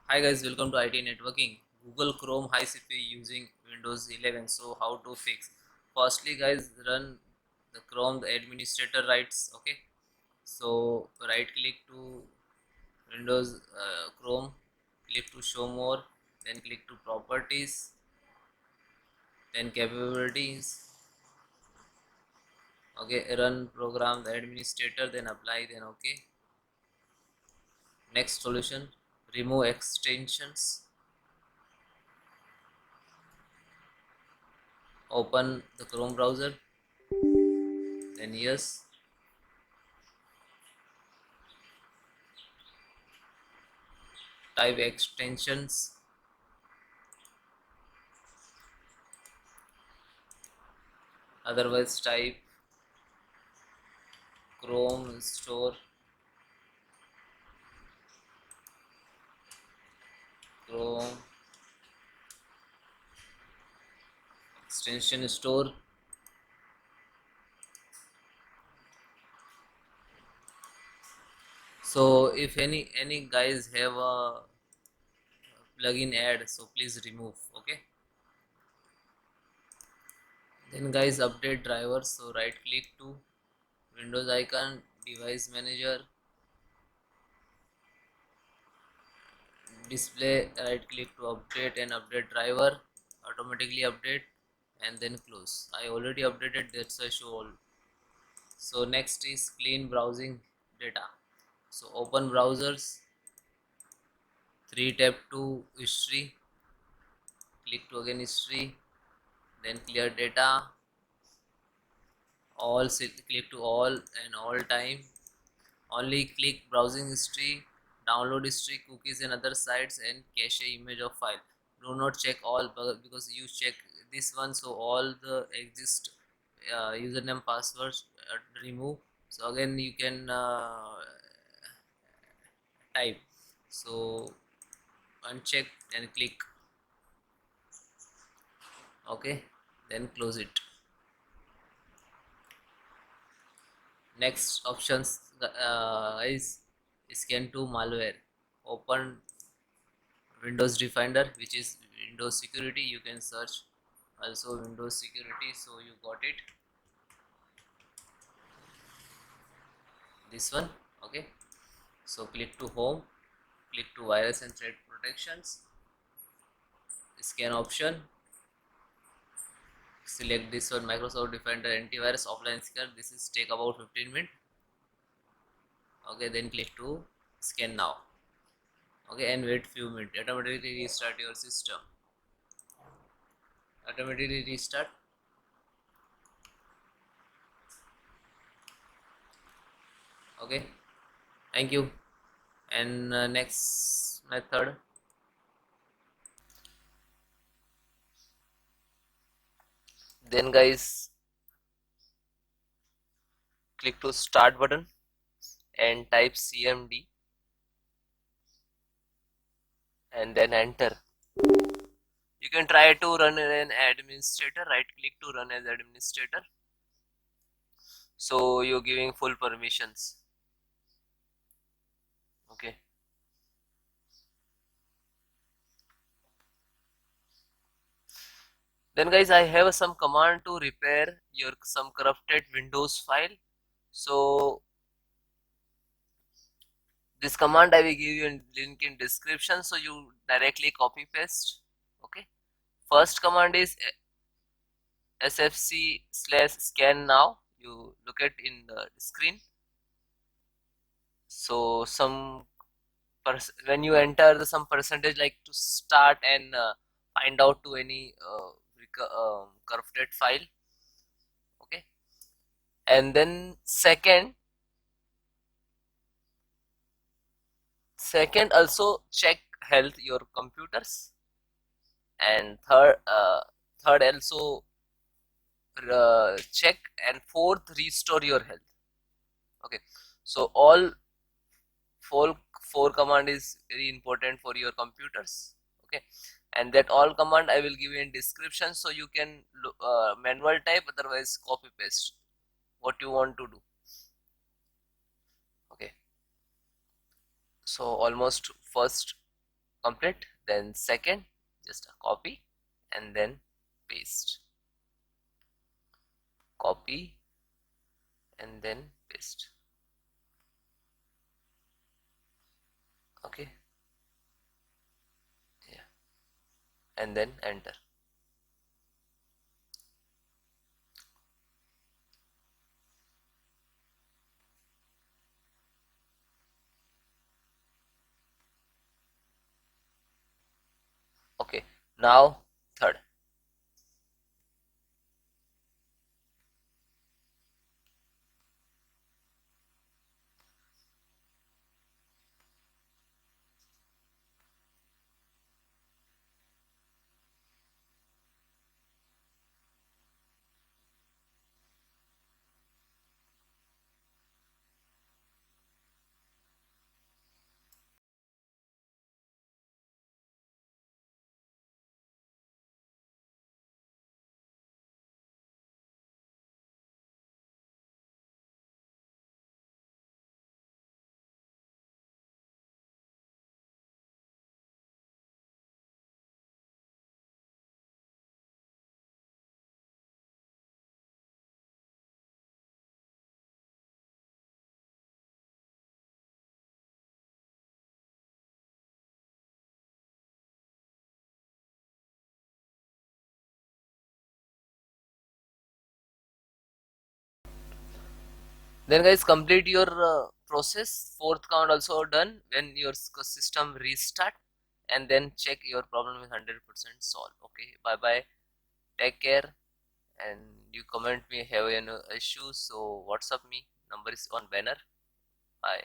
Hi guys, welcome to IT Networking. Google Chrome high CPU using Windows 11. So how to fix? Firstly, guys, run the Chrome the administrator rights. Okay. So right click to Windows Chrome, click to show more, then click to properties, then capabilities. Okay, run program the administrator, then apply, then okay. Next solution, remove extensions. Open the Chrome browser, then yes. Type extensions, otherwise type Chrome store, Chrome extension store. So if any guys have a plugin add, so please remove. Okay, then guys update drivers. So right click to Windows icon, device manager, display, right click to update and update driver, automatically update, and then close. I already updated, that's why show all. So next is clean browsing data. So open browsers, 3 tab to history, click to again history, then clear data, all, click to all and all time. Only click browsing history, download history, cookies and other sites, and cache image of file. Do not check all because you check this one, so all the exist username passwords remove. So again you can type. So uncheck and click okay, then close it. Next options is scan to malware. Open Windows Defender, which is Windows security. You can search also Windows security, so you got it, this one. Okay, so click to home, click to virus and threat protections, scan option, select this one, Microsoft Defender antivirus offline scan. This is take about 15 minutes. Okay, then click to scan now. Okay, and wait few minutes, automatically restart your system. Automatically restart. Okay, thank you. And next method, then guys click to start button and type cmd and then enter. You can try to run an administrator, right click to run as administrator, so you're giving full permissions. Okay, then guys I have some command to repair your some corrupted Windows file. So this command I will give you a link in description, so you directly copy paste. Okay, first command is sfc/scan now. You look at in the screen. So some when you enter the some percentage like to start and find out to any corrupted file. Okay, and then second also check health your computers, and third also check, and fourth restore your health. Okay, so all four command is very important for your computers. Okay, and that all command I will give you in description, so you can manual type, otherwise copy paste what you want to do. Okay, so almost first complete. Then second, just a copy and then paste, copy and then paste. Okay, yeah, and then enter. Okay, now third. Then guys, complete your process. Fourth count also done. When your system restart, and then check your problem is 100% solved. Okay, bye bye, take care. And you comment me have any issue, so WhatsApp me, number is on banner. Bye.